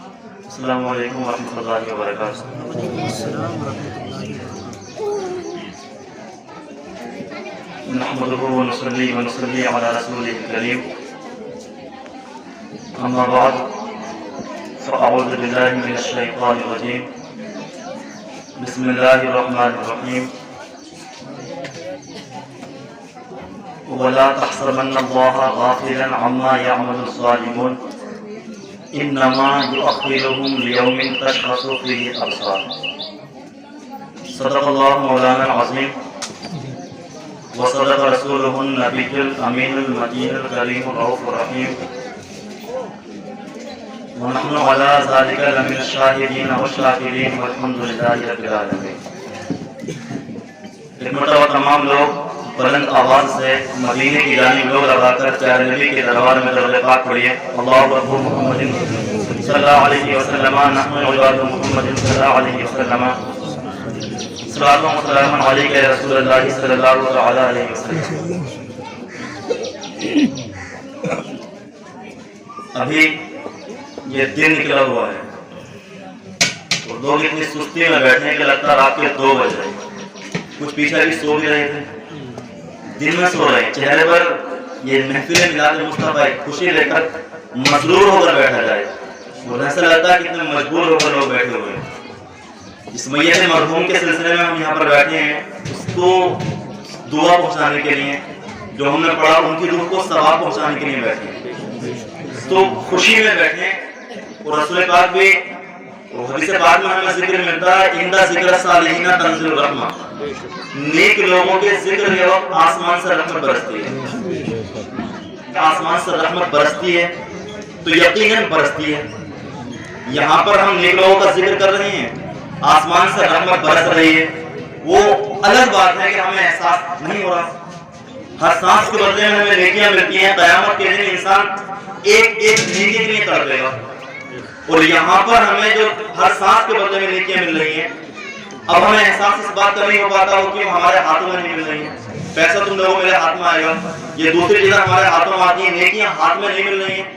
السلام علیکم ورحمۃ اللہ وبرکاتہ۔ نحمده ونصلي ونسلم على رسوله الكريم، اما بعد فاعوذ بالله من الشیطان الرجیم، بسم اللہ الرحمن الرحیم۔ ولا تحسبن الله غافلا عما يعمل الظالمون انما يؤخرهم ليوم تشخص فيه الابصار۔ صدق الله مولانا العظیم وصدق رسوله النبی الامین المتین الکریم الرؤوف الرحیم، ونحن على ذلك لمن الشاهدین والشاکرین والحمد للہ رب العالمین۔ ایک مرتبہ تمام لوگ بلند آواز سے مدینے کی جانب لوگ لگا کر پیارے نبی کے دربار میں درود پاک پڑھیے۔ اللہ اکبر محمد صلی اللہ علیہ وسلم، نحن عباد محمد صلی اللہ علیہ وسلم، صلوات و سلام علیک یا رسول اللہ صلی اللہ علیہ وسلم۔ ابھی یہ دن نکلا ہوا ہے اور لوگ اتنی سستی میں بیٹھے ہیں کہ لگتا ہے رات کے 2 بج رہے ہیں۔ کچھ پیچھے بھی سو بھی رہے تھے، دن میں سو رہے ہیں، چہرے پر یہ محفل میلاد مصطفیٰ خوشی لے کر مسرور ہو کر بیٹھا جائے اور ایسا لگتا ہے کتنے مجبور ہو کر لوگ بیٹھے ہوئے ہیں۔ اس میت مرحوم کے سلسلے میں ہم یہاں پر بیٹھے ہیں اس کو دعا پہنچانے کے لیے، جو ہم نے پڑھا ان کی روح کو ثواب پہنچانے کے لیے بیٹھے ہیں، تو خوشی میں بیٹھے ہیں۔ اور رسول پاک بھی حدیث پاک میں ہمیں ذکر ملتا ہے اندہ ذکر صالحین تنزل الرحمہ، نیک لوگوں کے ذکر کے وقت آسمان سے رحمت برستی ہے۔ آسمان سے رحمت برستی ہے تو یقیناً برستی ہے۔ یہاں پر ہم نیک لوگوں کا ذکر کر رہے ہیں، آسمان سے رحمت برس رہی ہے، وہ الگ بات ہے کہ ہمیں احساس نہیں ہو رہا۔ ہر سانس کے بدلے میں ہمیں نیکیاں ملتی ہیں۔ قیامت کے دن انسان ایک ایک نیکی کے لیے تڑپے گا، اور یہاں پر ہمیں جو ہر سانس کے بدلے میں نیکیاں مل رہی ہیں، اب ہمیں احساس اس بات کا نہیں ہو پاتا وہ کیوں ہمارے ہاتھوں میں نہیں مل رہی ہیں۔ پیسہ تم لوگوں میرے ہاتھ میں آئے گا، یہ دوسری چیزیں ہمارے ہاتھوں میں آتی ہیں، نیکیاں ہاتھ میں نہیں مل رہی ہیں،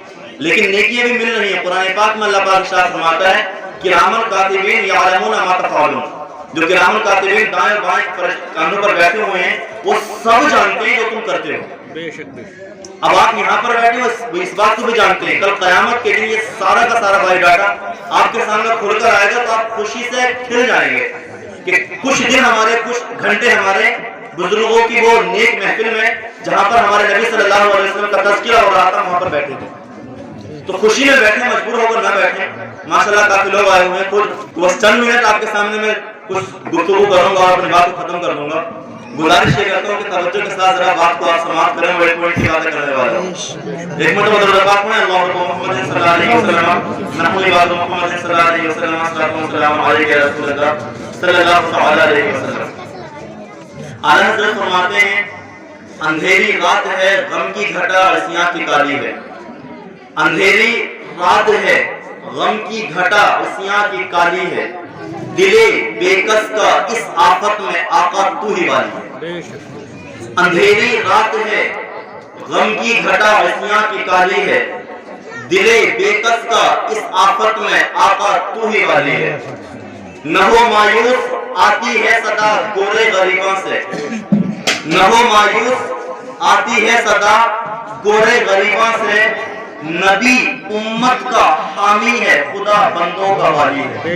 لیکن نیکیاں بھی مل رہی ہیں۔ قرآن پاک میں اللہ پاک ارشاد فرماتا ہے کرام الکاتبین یعلمون ما تفعلون، جو کرام الکاتبین دائیں بائیں کاندھوں پر بیٹھے ہوئے ہیں وہ سب جانتے ہیں جو تم کرتے ہو۔ بے شک اب آپ یہاں پر بیٹھے ہو وہ اس بات کو بھی جانتے ہیں، کل قیامت کے دن یہ سارا کا سارا بھائی ڈاٹا آپ کے سامنے کھل کر آئے گا تو آپ خوشی سے کھل جائیں گے کہ کچھ دن ہمارے، کچھ گھنٹے ہمارے بزرگوں کی وہ نیک محفل میں جہاں پر ہمارے نبی صلی اللہ علیہ وسلم کا تذکرہ ہو رہا تھا وہاں پر بیٹھے تھے، تو خوشی میں بیٹھے، مجبور ہو کر نہ بیٹھے۔ ماشاءاللہ کافی لوگ آئے ہوئے ہیں، خود بس چند منٹ آپ کے سامنے میں کچھ گفتگو کروں گا اور اپنی بات کو ختم کر دوں گا۔ گزارش یہ کرتا ہوں کہ توجہ کے ساتھ ذرا بات کو آپ سماعت کریں، وہ ایک منٹ کی باتیں کرنے والا ہوں۔ ایک مرتبہ درود پاک پڑھیں، اللہم محمد صلی اللہ علیہ وسلم، نحن عباد محمد صلی اللہ علیہ وسلم، صلوات و سلام علیک یا رسول اللہ صلی اللہ علیہ وسلم۔ اعلیٰ حضرت فرماتے ہیں اندھیری رات ہے غم کی گھٹا عصیاں کی کالی ہے، اندھیری رات ہے غم کی گھٹا عصیاں کی کالی ہے، دلے بے کس کا اس آفت میں آقا تو ہی والی ہے۔ اندھیری رات ہے غم کی گھٹا عصیاں کی کالی ہے، دلے بے کس کا اس آفت میں آقا تو ہی والی ہے۔ نہ ہو مایوس آتی ہے صدا گورے غریباں سے، نہ ہو مایوس آتی ہے صدا گورے غریباں سے، نبی امت کا حامی ہے خدا بندوں کا والی ہے۔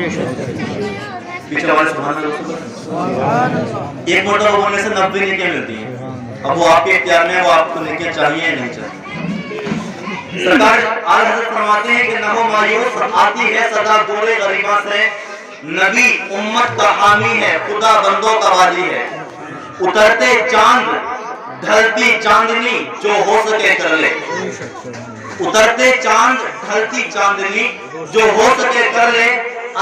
پیچھے والے سبحان اللہ، ایک مرتبہ بولنے سے 90 نیکیاں ملتی ہیں۔ اب وہ آپ کے اختیار میں ہے، وہ آپ کو نیکیاں چاہیے یا نہیں چاہیے۔ سرکار اعلیٰ حضرت فرماتے ہیں کہ نہ ہو مایوس آتی ہے صدا گورے غریباں سے، نبی امت کا حامی ہے خدا بندوں کا والی ہے۔ اترتے چاند ڈھلتی چاندنی جو ہو سکے کر لے، اترتے چاند ڈھلتی چاندنی جو ہو سکے کر لے،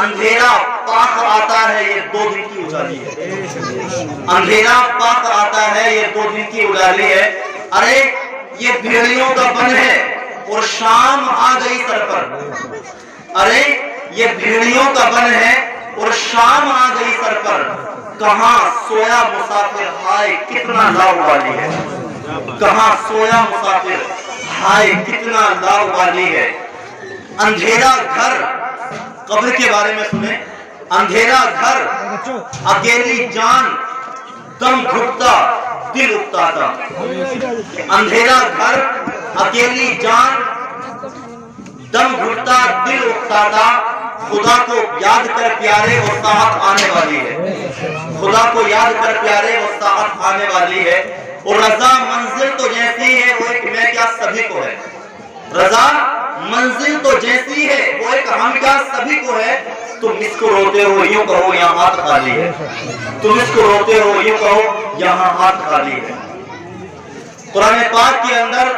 اندھیرا پاک آتا ہے یہ 2 دن کی اجالی ہے، اندھیرا پاک آتا ہے یہ 2 دن کی اجالی ہے۔ ارے یہ بھیڑیوں کا بن ہے اور شام آ گئی سر پر، ارے یہ بھیڑیوں کا بن ہے اور شام آ گئی سر پر، کہاں سویا مسافر ہائے کتنا لاؤ والی ہے، کہاں سویا مسافر ہائے کتنا لاؤ والی ہے۔ اندھیرا گھر قبر کے بارے میں سنیں. اندھیرا گھر اکیلی جان دم گھٹتا دل اکتاتا. اندھیرا گھر اکیلی جان دم گھٹتا دل اکتاتا. خدا کو یاد کر پیارے وہ ساعت آنے والی ہے. خدا کو یاد کر پیارے وہ ساعت آنے والی ہے. اور رضا منزل تو جیسی ہے وہ ایک میں کیا سبھی کو ہے. رضا منزل تو جیسی ہے وہ ایک ہم کیا سبھی کو ہے. تم اس کو روتے ہو یوں کہو یہاں ہاتھ خالی ہے. تم اس کو روتے ہو یوں کہو یہاں ہاتھ خالی ہے. قرآن پاک کے اندر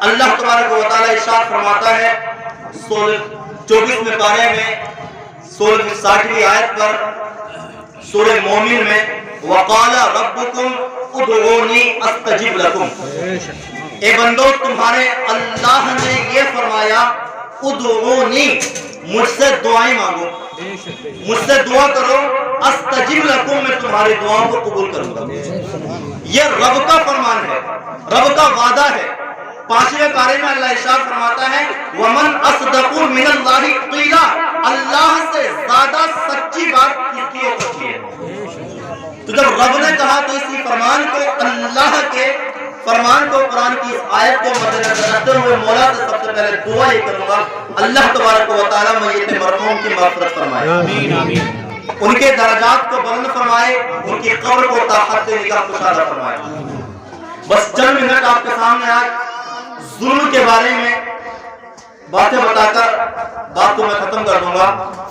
اللہ تبارک و تعالی ارشاد فرماتا ہے 24ویں پارے میں 60ویں آیت پر سورہ مومن میں وَقَالَ رَبُّكُمْ ادْعُونِي أَسْتَجِبْ لَكُمْ. اے بندو تمہارے اللہ نے یہ فرمایا ادعونی مجھ سے دعائیں مانگو, مجھ سے دعا کرو. استجب لکم میں تمہاری دعاؤں کو قبول کروں گا. یہ رب کا فرمان ہے, رب کا وعدہ ہے. 5ویں پارے میں اللہ ارشاد فرماتا ہے وَمَنْ أَصْدَقُ مِنَ اللَّهِ قِيلًا. اللہ سے زیادہ سچی بات کس کی ہو سکتی ہے. تو جب رب نے کہا تو اسی فرمان کو, اللہ کے فرمان کو, قرآن کی اس آیت کو مد نظر رکھتے ہوئے مولا سے سب سے پہلے دعا یہ کروں گا اللہ تبارک و تعالی میت مرحوم کی مغفرت فرمائے, آمین آمین. ان کے درجات کو بلند فرمائے, ان کی قبر کو تا حد نگاہ کشادہ فرمائے. بس چند منٹ آپ کے سامنے آج ظلم کے بارے میں باتیں بتا کر بات کو میں ختم کر دوں گا,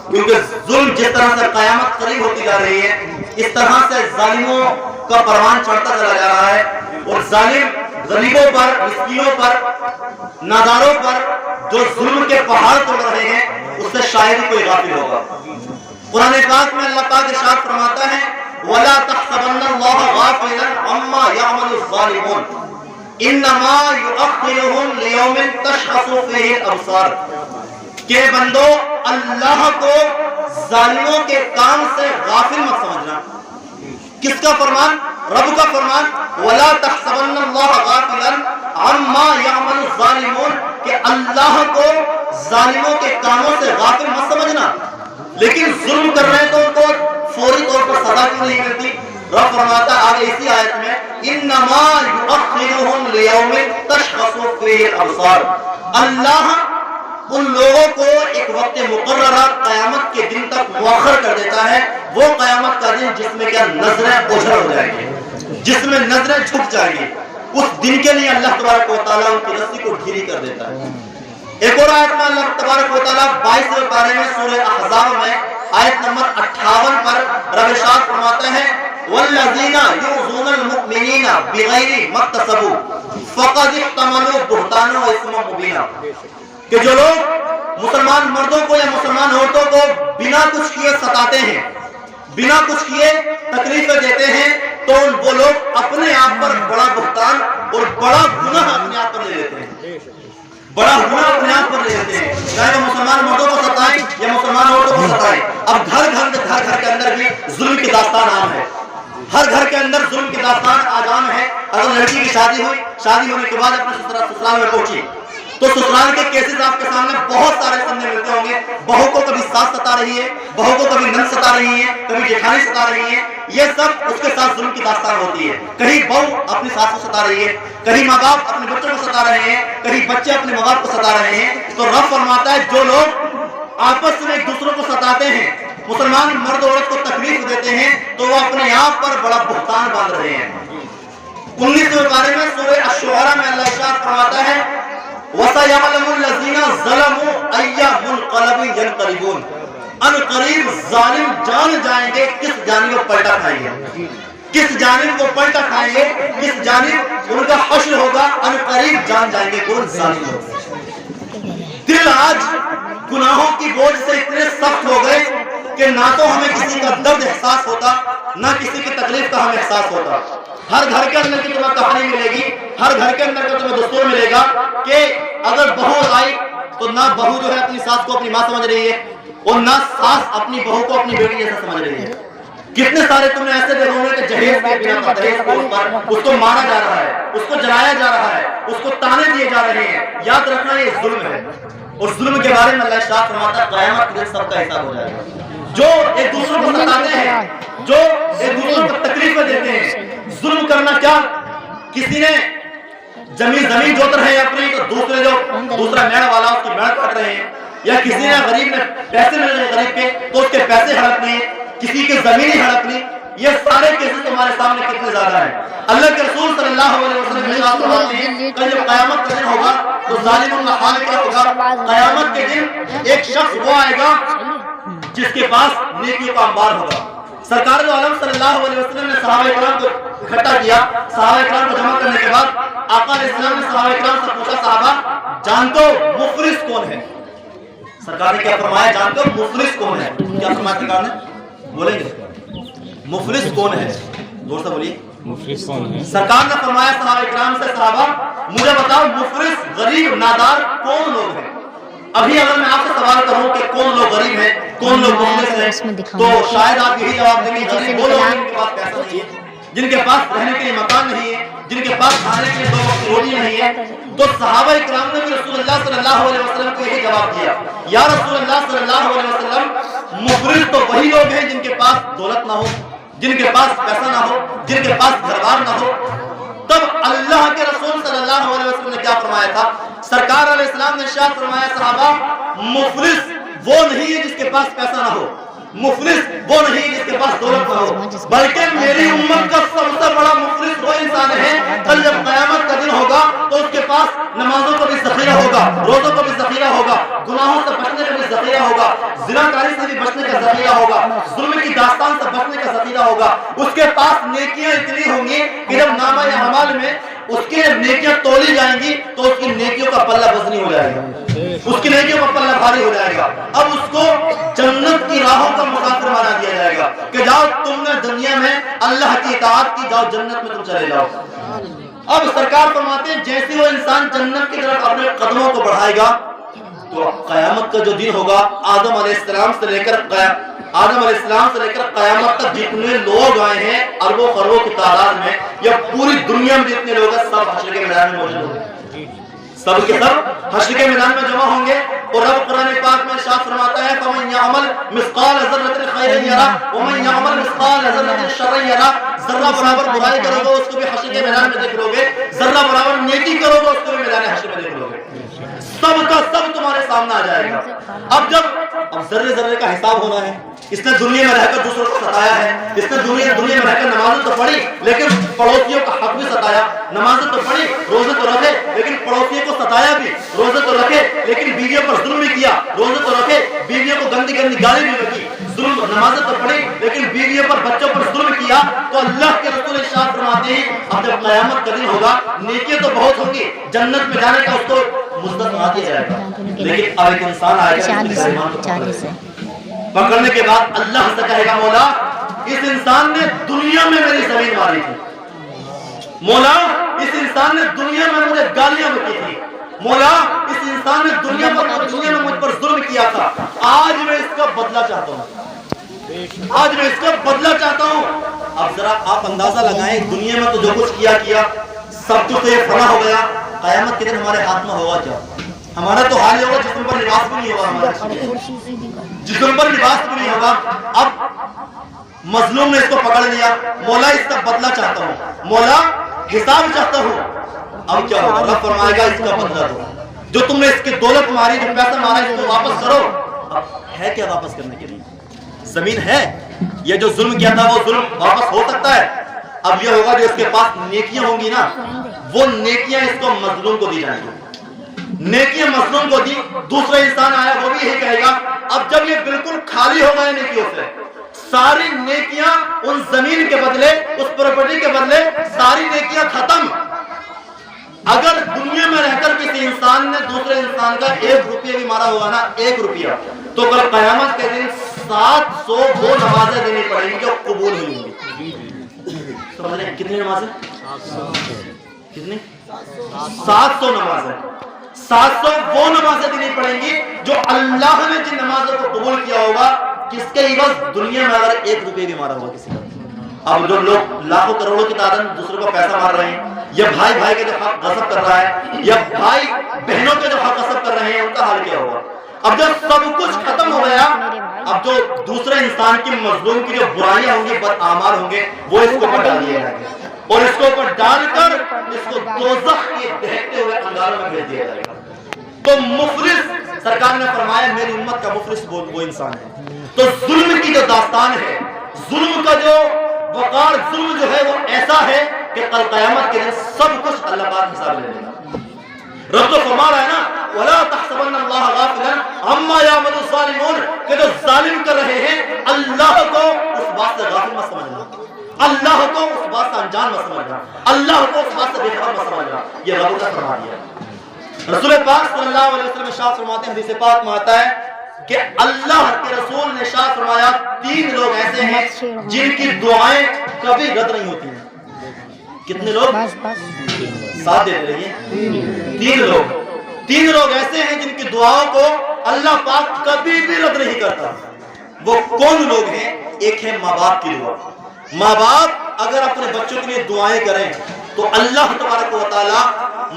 کیونکہ ظلم جس طرح سے قیامت قریب ہوتی جا رہی ہے اس طرح سے ظالموں کا پروان چڑھتا چلا جا رہا ہے. اور ظالم غریبوں پر, مسکینوں پر, ناداروں پر جو ظلم کے پہاڑ توڑ رہے ہیں اس سے شاید ہی کوئی غافل ہوگا. قرآن پاک میں اللہ پاک ارشاد فرماتا ہے وَلَا تَحْسَبَنَّ اللَّهَ غَافِلًا عَمَّا يَعْمَلُ الظَّالِمُونَ إِنَّمَا يُؤَخِّرُهُمْ لِيَوْمٍ تَشْخَصُ فِيهِ الْأَبْصَارُ. کہ بندو اللہ کو ظالموں کے کام سے غافل مت سمجھنا. کس کا فرمان؟ رب کا فرمان وَلَا تَحْسَبَنَّ اللَّهَ غَافِلًا عَمَّا يَعْمَلُ الظَّالِمُونَ کہ اللہ کو ظالموں کے کاموں سے غافل مت سمجھنا. لیکن ظلم کر رہے تو ان کو فوری طور پر سزا کیوں نہیں ملتی؟ رب فرماتا آگے اسی آیت میں انما یؤخرھم لیوم تشخص فیہ الابصار. اللہ ان لوگوں کو ایک وقت مقررہ قیامت کے دن تک مؤخر کر دیتا ہے. وہ قیامت کا دن جس میں کیا نظریں اوجھل ہو جائیں گی, جس میں نظریں جھک جائیں گی. اس دن کے لیے اللہ تبارک و تعالیٰ ان کی رسی کو ڈھیلی کر دیتا ہے. ایک اور آیت میں اللہ تبارک و تعالیٰ 22ویں پارے میں سورہ احزاب میں آیت نمبر 58 پر رب ارشاد فرماتا ہے والذین یؤذون المؤمنین بغیر ما اکتسبوا فقد احتملوا بہتانا و اثما مبینا. کہ جو لوگ مسلمان مردوں کو یا مسلمان عورتوں کو بنا کچھ کیے ستاتے ہیں, بنا کچھ کیے تکلیفیں دیتے ہیں, تو وہ لوگ اپنے آپ پر بڑا بہتان اور بڑا گناہ اپنے آپ پر لے لیتے ہیں. بڑا گناہ اپنے آپ پر لے لیتے ہیں, چاہے وہ مسلمان مردوں کو ستائیں یا مسلمان عورتوں کو ستائیں. اب گھر کے اندر بھی ظلم کی داستان عام ہے. ہر گھر کے اندر ظلم کی داستان آج عام ہے. اگر لڑکی کی شادی ہوئی, شادی ہونے کے بعد اپنے سسرال میں پہنچی تو سسرال کے کیسز آپ کے سامنے بہت سارے سامنے ملتے ہوں گے. بہو کو کبھی ساس ستا رہی ہے, بہو کو کبھی نند ستا رہی ہے, کبھی جیٹھانی ستا رہی ہے. یہ سب اس کے ساتھ ظلم کی داستان ہوتی ہے. کہیں بہو اپنی ساس کو ستا رہی ہے, کہیں ماں باپ اپنے بچوں کو ستا رہے ہیں, کہیں بچے اپنے ماں باپ کو ستا رہے ہیں. تو رب فرماتا ہے جو لوگ آپس میں ایک دوسروں کو ستاتے ہیں, مسلمان مرد عورت کو تکلیف دیتے ہیں, تو وہ اپنے آپ پر بڑا بہتان باندھ رہے ہیں. 19ویں پارے میں سورہ الشعراء میں اللہ ارشاد فرماتا ہے وَسَيَعْلَمُ الَّذِينَ ظَلَمُوا أَيَّ مُنْقَلَبٍ يَنْقَلِبُونَ. ان قریب ظالم جان جائیں گے کس جانب کو پلٹا کھائیں گے, کس جانب کو پلٹا کھائیں گے, کس جانب ان کا حشر ہوگا. ان قریب جان جائیں گے کون ظالم ہوگا. دل آج گناہوں کی بوجھ سے اتنے سخت ہو گئے کہ نہ تو ہمیں کسی کا درد احساس ہوتا, نہ کسی کی تکلیف کا ہمیں احساس ہوتا. ہر گھر کے اندر کی تمہیں کہانی ملے گی, ہر گھر کے اندر کا تمہیں دستور ملے گا کہ اگر بہو آئی تو نہ بہو جو ہے اپنی ساس کو اپنی ماں سمجھ رہی ہے اور نہ ساس اپنی بہو کو اپنی بیٹی جیسا سمجھ رہی ہے. کتنے سارے تم نے ایسے دیکھو گے کہ جہیز کے بنا پر, دہیز کے اوپر اس کو مارا جا رہا ہے, اس کو جلایا جا رہا ہے, اس کو تانے دیے جا رہے ہیں. یاد رکھنا یہ ظلم ہے. اور ظلم کے بارے میں اللہ ارشاد فرماتا ہے قیامت کے دن سب کا حساب ہو جائے گا. جو ایک دوسرے کو ستاتے ہیں, جو ایک دوسرے کو تکلیفیں دیتے ہیں, ظلم کرنا کیا, کسی نے زمین جوت رہے ہیں اپنی تو دوسرا میڑ والا اس کی میڑ کاٹ رہے ہیں, یا کسی نے غریب نے پیسے مل رہے غریب کے تو اس کے پیسے ہڑپ لیے, کسی کے زمین ہی ہڑپ لی. یہ سارے کیسز تمہارے سامنے کتنے زیادہ ہیں. اللہ کے رسول صلی اللہ علیہ وسلم نے کل جب قیامت کا دن ہوگا تو ظالموں کا حال کیا ہوگا. قیامت کے دن ایک شخص وہ آئے گا جس کے پاس نیکیوں کا انبار ہوگا. سرکار دو عالم صلی اللہ علیہ وسلم نے صحابہ کرام کو اکٹھا کیا. صحابہ کرام کو جمع کرنے کے بعد آقا علیہ السلام نے صحابہ کرام سے پوچھا, صحابہ جانتے ہو مفلس کون ہے؟ سرکار نے کیا فرمایا, جانتے ہو مفلس کون ہے؟ کیا فرمایا سرکار نے؟ بولیں گے مفلس کون ہے؟ زور سے بولیے مفلس کون ہے. سرکار نے فرمایا صحابہ کرام سے, صحابہ مجھے بتاؤ مفلس غریب نادار کون لوگ ہیں؟ ابھی اگر میں آپ سے سوال کروں کہ کون لوگ غریب ہیں, کون لوگ مفلس ہیں, تو شاید آپ یہی جواب دیں گے غریب وہ لوگ جن کے پاس پیسہ نہیں ہے, جن کے پاس رہنے کے لیے مکان نہیں ہے, جن کے پاس کھانے کے لیے دو وقت روٹی نہیں ہے. تو صحابہ کرام نے بھی رسول اللہ صلی اللہ علیہ وسلم کو یہی جواب دیا, یا رسول اللہ صلی اللہ علیہ وسلم مفلس تو وہی لوگ ہیں جن کے پاس دولت نہ ہو, جن کے پاس پیسہ نہ ہو, جن کے پاس گھر بار نہ ہو. تب اللہ کے رسول صلی اللہ علیہ وسلم نے کیا فرمایا تھا؟ سرکار علیہ السلام نے ارشاد فرمایا, صحابہ مفلس وہ نہیں ہے جس کے پاس پیسہ نہ ہو, مفلس وہ نہیں جس کے پاس دولت نہ ہو, بلکہ میری امت کا سب سے بڑا مفلس وہ انسان ہے کل جب قیامت کا دن ہوگا تو اس کے پاس نمازوں کا بھی ذخیرہ ہوگا, روزوں کا بھی ذخیرہ ہوگا, گناہوں سے بچنے کا بھی ذخیرہ ہوگا, زناکاری سے بھی بچنے کا ذخیرہ ہوگا, ظلم کی داستان سے بچنے کا ذخیرہ ہوگا. اس کے پاس نیکیاں اتنی ہوں گی کہ جب نامہ اعمال میں اس کی نیکیاں تولی جائیں گی تو اس کی نیکیوں کا پلہ وزنی ہو جائے گا, اس کی نیکیوں کا پلہ بھاری ہو جائے گا. اب اس کو جنت کی راہوں کا مسافر بنا دیا جائے گا کہ جاؤ تم نے دنیا میں اللہ کی اطاعت کی, جاؤ جنت میں تم چلے جاؤ. اب سرکار فرماتے ہیں جیسے وہ انسان جنت کی طرف اپنے قدموں کو بڑھائے گا تو قیامت کا جو دن ہوگا, آدم علیہ السلام سے لے کر قیامت تک جتنے لوگ آئے ہیں اربوں خربوں کی تعداد میں, یا پوری دنیا میں جتنے لوگ ہیں سب حشر کے میدان میں موجود ہوں گے, سب کے سب حشر کے میدان میں جمع ہوں گے. اور رب قرآن پاک میں ارشاد فرماتا ہے فَمَن يَعْمَلْ مِثْقَالَ ذَرَّةٍ خَيْرًا يَرَهُ وَمَن يَعْمَلْ مِثْقَالَ ذَرَّةٍ شَرًّا يَرَهُ. ذرہ برابر برائی کرو گے اس کو بھی حشر کے میدان میں دیکھ لو گے, ذرہ برابر نیکی کرو گے اس کو بھی میدان حشر میں دیکھ لو گے. سب کا سب تمہارے سامنے آ جائے گا. اب ذرے کا حساب ہونا ہے. اس نے دنیا میں رہ کر دوسروں کو ستایا ہے, اس نے دنیا میں رہ کر نمازیں تو پڑھی لیکن پڑوسیوں کا حق بھی ستایا, نمازیں تو پڑھی روزے تو رکھے لیکن پڑوسیوں کو ستایا بھی, روزے تو رکھے لیکن بیویوں پر ظلم بھی کیا, روزے تو رکھے بیویوں کو گندی گالی بھی رکھی, ظلم نمازیں تو پڑھی لیکن بیویوں پر بچوں پر ظلم کیا. تو اللہ کے رسول ارشاد فرماتے ہیں اب جب قیامت کا دن ہوگا نیکیاں تو بہت ہوں گی, جنت میں جانے کا اس کو مزدت آ دیا جائے گا, لیکن اب ایک انسان آئے گا پکڑنے کے بعد اللہ سے کہے گا مولا اس انسان نے دنیا میں میری زمین ماری تھی, مولا اس انسان نے دنیا میں مجھے گالیاں بکی تھی, مولا اس انسان نے دنیا میں مجھ پر ظلم کیا تھا, آج میں اس کا بدلہ چاہتا ہوں, آج میں اس کا بدلہ چاہتا ہوں. اب ذرا آپ اندازہ لگائیں دنیا میں تو جو کچھ کیا سب کچھ تو یہ فنا ہو گیا, قیامت کے دن ہمارے ہاتھ میں ہوگا کیا؟ ہمارا تو حال یہ ہوگا جسم پر لباس بھی نہیں ہوگا, ہمارا جسم پر لباس بھی نہیں ہوگا. اب مظلوم نے اس کو پکڑ لیا, مولا اس کا بدلہ چاہتا ہوں, مولا حساب چاہتا ہوں. اب کیا ہوگا؟ رب فرمائے گا اس کا بدلہ دو, جو تم نے اس کی دولت ماری, جو پیسہ مارا اس کو واپس کرو. اب ہے کیا واپس کرنے کے لیے؟ زمین ہے, یہ جو ظلم کیا تھا وہ ظلم واپس ہو سکتا ہے. اب یہ ہوگا جو اس کے پاس نیکیاں ہوں گی نا, وہ نیکیاں اس کو مظلوم کو دی جائیں گی, نیکیاں مظلوم کو دی. دوسرا انسان آیا وہ بھی یہی کہے گا. اب جب یہ بالکل خالی ہو گئے نیکیوں سے, ساری نیکیاں ان زمین کے بدلے, اس پراپرٹی کے بدلے ساری نیکیاں ختم. اگر دنیا میں رہ کر کسی انسان نے دوسرے انسان کا 1 روپیہ بھی مارا ہوا نا, 1 روپیہ, تو کل قیامت کے دن 700 نمازیں دینی پڑیں گی جو قبول ہوئی ہوں گی. سمجھ لیں کتنی نمازیں؟ کتنی؟ 700 نمازیں. 700 وہ نمازیں دینی پڑیں گی جو اللہ نے جن نمازوں کو قبول کیا ہوگا, کس کے عوض؟ دنیا میں اگر 1 روپیہ بھی مارا ہوگا کسی کا. اب جو لوگ لاکھوں کروڑوں کی تعداد میں دوسروں کو پیسہ مار رہے ہیں، یا بھائی بھائی کے جو حق غصب کر رہا ہے، یا بھائی بہنوں کے جو حق غصب کر رہے ہیں، ان کا حال کیا ہوگا؟ اب جب سب کچھ ختم ہو گیا، اب جو دوسرے انسان کی مظلوم کی جو برائیاں ہوں گی، بد اعمال ہوں گے، وہ اس کو اوپر ڈال دیے جائیں گے، اور اس کو اوپر ڈال کر اس کو دوزخ کے دہتے ہوئے انگاروں میں بھیج دیا جائے گا۔ تو مفلس، سرکار نے فرمایا میری امت کا مفلس وہ انسان ہے۔ تو ظلم کی جو داستان ہے، ظلم کا جو وقار، ظلم جو ہے وہ ایسا ہے کہ کل قیامت کے دن سب کچھ اللہ پاک حساب لے لے گا۔ رب تو فرما رہا ہے نا وَلَا تَحْسَبَنَّ اللَّهَ غَافِلًا عَمَّا يَعْمَلُ الظَّالِمُونَ، کہ جو ظالم کر رہے ہیں اللہ کو اس بات سے غافل مت سمجھنا، اللہ کو اس بات سے انجان مت سمجھنا، اللہ کو اس بات سے بے خبر مت سمجھنا، یہ رب نے فرما دیا۔ رسول پاک صلی اللہ علیہ وسلم ارشاد فرماتے ہیں، حدیث پاک میں آتا ہے کہ اللہ کے رسول نے ارشاد فرمایا 3 لوگ ایسے ہیں جن کی دعائیں کبھی رد نہیں ہوتی ہیں۔ کتنے لوگ؟ ساتھ دے رہی ہیں، 3 لوگ ایسے ہیں جن کی دعاؤں کو اللہ پاک کبھی بھی رد نہیں کرتا۔ وہ کون لوگ ہیں؟ ایک ہے ماں باپ کی دعا۔ ماں باپ اگر اپنے بچوں کے لیے دعائیں کریں تو اللہ تبارک و تعالیٰ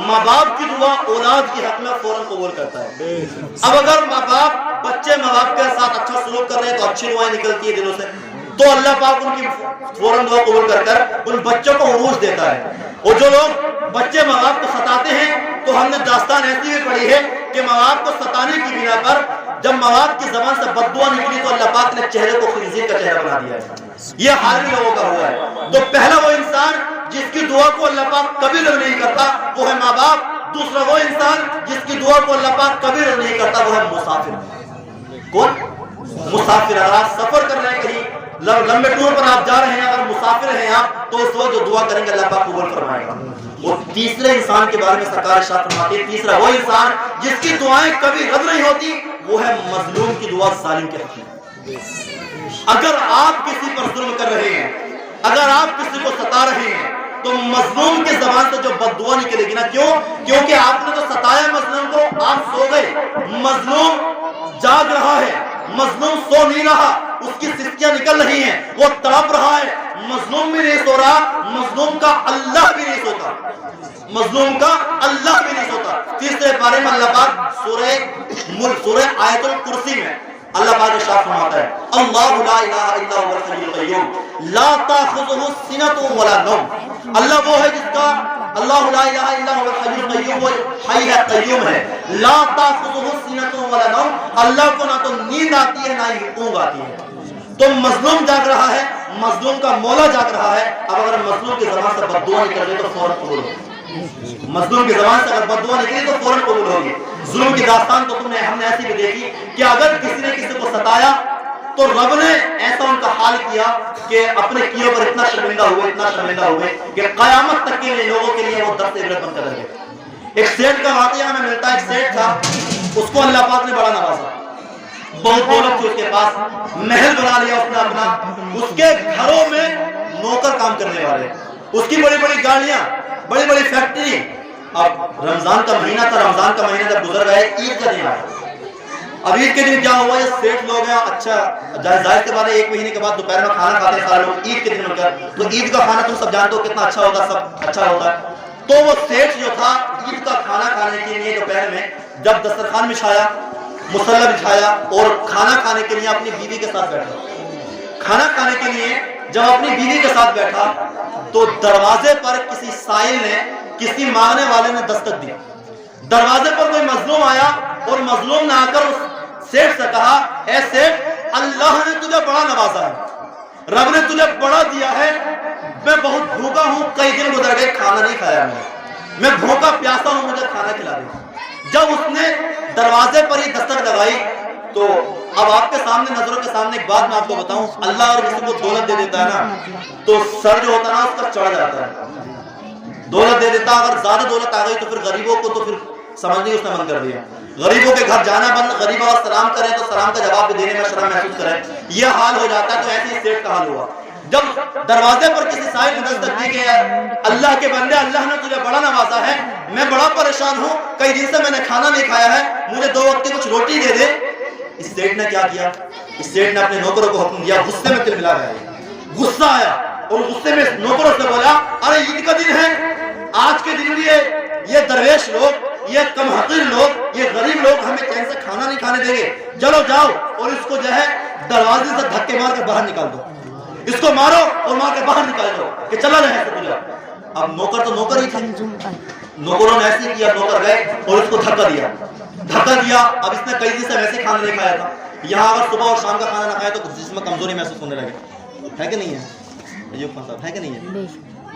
ماں باپ کی دعا اولاد کی حق میں فوراً قبول کرتا ہے۔ اب اگر بچے ماں باپ کے ساتھ اچھا سلوک کر رہے ہیں تو اچھی دعائیں نکلتی ہے دلوں سے، تو اللہ پاک ان کی فوراً دعا قبول کر کر ان بچوں کو عروج دیتا ہے۔ اور جو لوگ بچے ماں باپ کو ستاتے ہیں، تو ہم نے داستان ایسی بھی پڑھی ہے کہ ماں باپ کو ستانے کی بنا پر جب ماں باپ کی زبان سے بد دعا نکلی تو اللہ پاک نے چہرے کو خنزیر کا چہرہ بنا دیا ہے۔ یہ حال بھی لوگوں کا ہوا ہے۔ تو پہلا وہ انسان جس کی دعا کو اللہ پاک کبھی رد نہیں کرتا وہ ہے ماں باپ۔ دوسرا وہ انسان جس کی دعا کو اللہ پاک کبھی رد نہیں کرتا وہ ہے مسافر۔ کون؟ مسافر۔ اگر آپ سفر کر رہے ہیں کہیں لمبے ٹور پر آپ جا رہے ہیں، اگر مسافر ہیں آپ، تو اس وقت جو دعا کریں گے اللہ پاک قبول فرمائے گا۔ اور تیسرے انسان کے بارے میں سرکار ارشاد فرماتی ہے، تیسرا وہ انسان جس کی دعائیں کبھی رد نہیں ہوتی وہ ہے مظلوم کی دعا ظالم کے حق میں۔ اگر آپ کسی پر ظلم کر رہے ہیں، اگر آپ کسی کو ستا رہے ہیں، تو مظلوم کی زبان سے جو بد دعا نکلے گی نا، کیونکہ آپ نے تو ستایا مظلوم کو، آپ سو گئے، مظلوم جاگ رہا ہے، مظلوم سو نہیں رہا، اس کی سسکیاں نکل رہی ہیں، وہ تڑپ رہا ہے، مظلوم بھی نہیں سو رہا، مظلوم کا اللہ بھی نہیں سوتا، مظلوم کا اللہ بھی نہیں سوتا۔ تیسرے پارے میں اللہ پاک سورہ آیت الکرسی میں اللہ پاک ارشاد فرماتا ہے، اللہ لا الہ الا هو الحی القیوم لا تاخذہ سنۃ ولا نوم۔ اللہ وہ ہے جس کا، اللہ لا الہ الا هو الحی القیوم، وہ حی ہے، قیوم ہے، لا تاخذہ سنۃ ولا نوم، اللہ کو نہ تو نیند آتی ہے نہ ہی اونگ آتی ہے۔ تو مظلوم جاگ رہا ہے، مظلوم کا مولا جاگ رہا ہے۔ اب اگر مظلوم کی زبان سے بد دعا نکل گئی تو فوراً قبول ہوگی۔ مظلوم کی زبان سے اگر بد دعا نکلی تو فوراً قبول ہوگی۔ ظلم کی داستان تو ہم نے ایسی بھی دیکھی کہ اگر کسی نے کسی کو ستایا تو رب نے ایسا ان کا حال کیا کہ اپنے کیوں پر اتنا شرمندہ ہوئے کہ قیامت تک کے لیے لوگوں کے لیے وہ درس عبرت بن کر رہے۔ ایک سیٹ کا واقعہ ہمیں ملتا ہے، ایک سیٹ تھا، اس کو اللہ پاک نے بڑا نوازا، بہت دولت تھی اس کے پاس، محل بنا لیا اس نے اپنا، اس کے گھروں میں نوکر کام کرنے والے، اس کی بڑی بڑی گاڑیاں، بڑی بڑی فیکٹری۔ اب رمضان کا مہینہ تھا، رمضان کا مہینہ جب گزر گئے، عید کا دن آیا۔ اب عید کے دن کیا ہوا، یہ سیٹ لوگ ہیں، اچھا ظاہر کے بعد 1 مہینے کے بعد دوپہر میں کھانا کھاتے ہیں سارے لوگ عید کے دن مل کر، تو عید کا کھانا تم سب جانتے ہو کتنا اچھا ہوتا ہے، سب اچھا ہوتا ہے۔ تو وہ سیٹ جو تھا عید کا کھانا کھانے کے لیے دوپہر میں جب دسترخوان بچھایا، مصلی بچھایا اور کھانا کھانے کے لیے اپنی بیوی کے ساتھ بیٹھا، کھانا کھانے کے لیے جب اپنی بیوی کے ساتھ بیٹھا تو دروازے پر کسی سائل نے، کسی مانگنے والے نے دستک دی۔ دروازے پر کوئی مظلوم آیا اور مظلوم نے آ کر اس سیٹ سے کہا، اے سیٹ، اللہ نے تجھے بڑا نوازا ہے، رب نے تجھے بڑا دیا ہے، میں بہت بھوکا ہوں، کئی دن گزر گئے کھانا نہیں کھایا میں بھوکا پیاسا ہوں، مجھے کھانا کھلا دے۔ جب اس نے دروازے پر ہی دستک لگائی تو اب آپ کے سامنے، نظروں کے سامنے ایک بات میں آپ کو بتاؤں، اللہ اگر کسی کو دولت دے دیتا ہے نا تو سر جو ہوتا ہے نا اس کا چڑھ جاتا ہے، دولت دے دیتا، اگر زیادہ دولت آ گئی تو پھر غریبوں کو تو پھر سمجھنے اس نے بند کر دیا، غریبوں کے گھر جانا بند، غریب اگر سلام کریں تو سلام کا جواب بھی دینے میں شرم محسوس کریں، یہ حال ہو جاتا ہے۔ تو ایسے ہی سیٹ کا حال ہوا، جب دروازے پر کسی سائل نے دستک دی کہ اللہ کے بندے، اللہ نے تجھے بڑا نوازا ہے، میں بڑا پریشان ہوں، کئی دن سے میں نے کھانا نہیں کھایا ہے، مجھے 2 وقت کی کچھ روٹی دے دے۔ اس سیٹ نے کیا کیا، اس سیٹ نے اپنے نوکروں کو حکم دیا، غصے میں تلملا گیا، غصہ آیا، اور غصے میں نوکروں سے بولا ارے عید کا دن ہے, آج کے دن یہ درویش لوگ, یہ کم حقیر لوگ, یہ غریب لوگ ہمیں چین سے کھانا نہیں کھانے دیں گے, چلو جاؤ اور اس کو جو ہے دروازے سے دھکے مار کر باہر نکال دو, اس کو مارو اور مار کے باہر نکال دو کہ چلا رہے تو جاؤ. اب نوکر تو نوکر ہی تھے, نوکروں نے ایسے کیا, نوکر گئے اور اس کو دھکا دیا. اب اس نے کئی دن سے ویسے کھانا نہیں کھایا تھا, یہاں اگر صبح اور شام کا کھانا نہ کھایا تو جس میں کمزوری محسوس ہونے لگے, ہے کہ نہیں ہے ایوب خان صاحب, ہے کہ نہیں ہے؟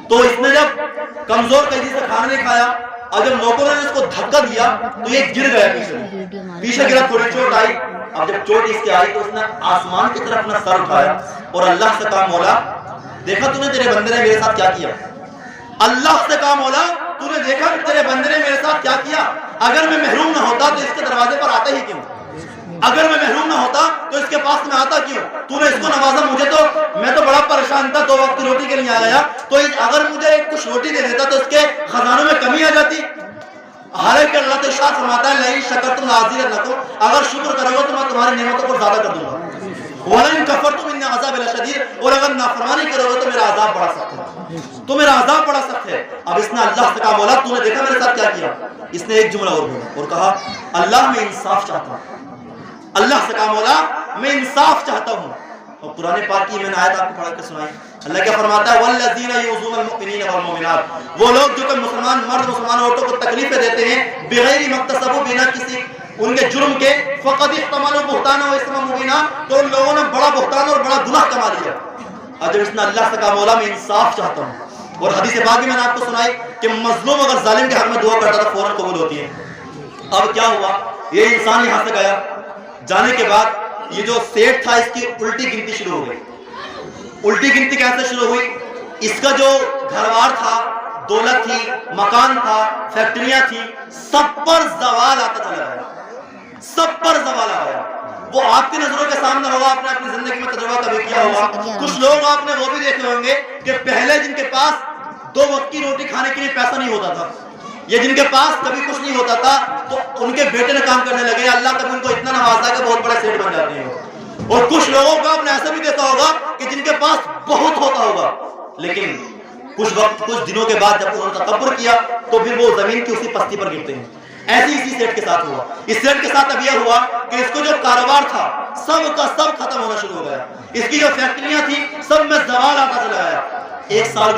تو اس نے جب کمزور کئی دن سے کھانا نہیں کھایا, اور جب نوکروں نے اس کو دھکا دیا تو یہ گر گیا, پیچھے گرا, تھوڑی چوٹ آئی. اب جب چوٹ اس کے آئی تو اس نے آسمان کی طرف اپنا سر اٹھایا اور اللہ سے کہا مولا دیکھا تو نے تیرے بندے نے میرے ساتھ کیا کیا. اللہ سے کہا مولا تو نے دیکھا کہ تیرے بندے نے میرے ساتھ کیا کیا, اگر میں محروم نہ ہوتا تو اس کے دروازے پر آتا ہی کیوں, اگر میں محروم نہ ہوتا تو اس کے پاس میں آتا کیوں, تو نے اس کو نوازا, مجھے تو میں تو بڑا پریشان تھا, 2 وقت کی روٹی کے لیے آیا, تو اگر مجھے کچھ روٹی دے دیتا تو اس کے خزانوں میں کمی آ جاتی. حالانکہ اللہ تو ارشاد فرماتا ہے لئن شکرتم لازیدنکم, اگر شکر کرو گے تو میں تمہاری نعمتوں کو زیادہ کر دوں گا, وَلَئِن كَفَرْتُمْ إِنَّ عَذَابِ لَشَدِيدٌ, اور اگر نافرمانی کرو گے تو میرا عذاب بڑا سخت ہے, تو میرا عذاب بڑا سخت ہے. اب اس نے اللہ سے کہا مولا تو نے دیکھا میرے ساتھ کیا کیا. اس نے ایک جملہ اور بولا اور کہا اللہ میں انصاف چاہتا ہوں, اللہ سے کہا مولا میں انصاف چاہتا ہوں. اور قرآن پاک کی میں نے آیت آپ کو پڑھ کے سنائی. اللہ کیا فرماتا ہے وَالَّذِينَ يُؤْذُونَ الْمُؤْمِنِينَ وَالْمُؤْمِنَاتِ, وہ لوگ جو کہ مسلمان عورتوں کو تکلیفیں دیتے ہیں بغیر مکتسب, بنا کسی ان کے جرم کے, فقد احتملوا بہتانا و اثما مبینا, تو ان لوگوں نے بڑا بہتان اور بڑا گناہ کما لیا. اور جب اس نے اللہ سے کہا مولا میں انصاف چاہتا ہوں, اور حدیث پاک میں نے آپ کو سنائی کہ مظلوم اگر ظالم کے حق میں دعا کرتا تھا فوراً قبول ہوتی ہے. اب کیا ہوا, یہ انسان یہاں سے گیا, جانے کے بعد یہ جو سیٹ تھا اس کی الٹی گنتی شروع ہو گئی. الٹی گنتی کیسے شروع ہوئی, اس کا جو گھروار تھا, دولت تھی, مکان تھا, فیکٹریاں تھی, سب پر زوال آتا چلا گیا, سب پر زوال آیا. وہ آپ کی نظروں کے سامنے ہوگا, آپ نے اپنی زندگی میں تجربہ کبھی کیا ہوگا. کچھ لوگ آپ نے وہ بھی دیکھے ہوں گے کہ پہلے جن کے پاس 2 وقت کی روٹی کھانے کے لیے پیسہ نہیں ہوتا تھا, یہ جن کے پاس کبھی کچھ نہیں ہوتا تھا, تو ان کے بیٹے نے کام کرنے لگے, اللہ کبھی ان کو اتنا نوازا کہ بہت بڑے سیٹ بن جاتے ہیں. اور کچھ لوگوں کو آپ نے ایسا بھی دیکھا ہوگا کہ جن کے پاس بہت ہوتا ہوگا, لیکن کچھ دنوں کے بعد جب انہوں نے تکبر کیا تو پھر وہ زمین کی اسی پستی پر گرتے ہیں. ایسی اسی سیٹ کے ساتھ ہوا. اس سیٹ کے ساتھ اب یہ ہوا کہ اس کو جو کاروبار تھا سب کا سب ختم ہونا شروع ہو گیا, اس کی جو فیکٹریاں تھیں سب میں زوال آتا چلا گیا. ایک سال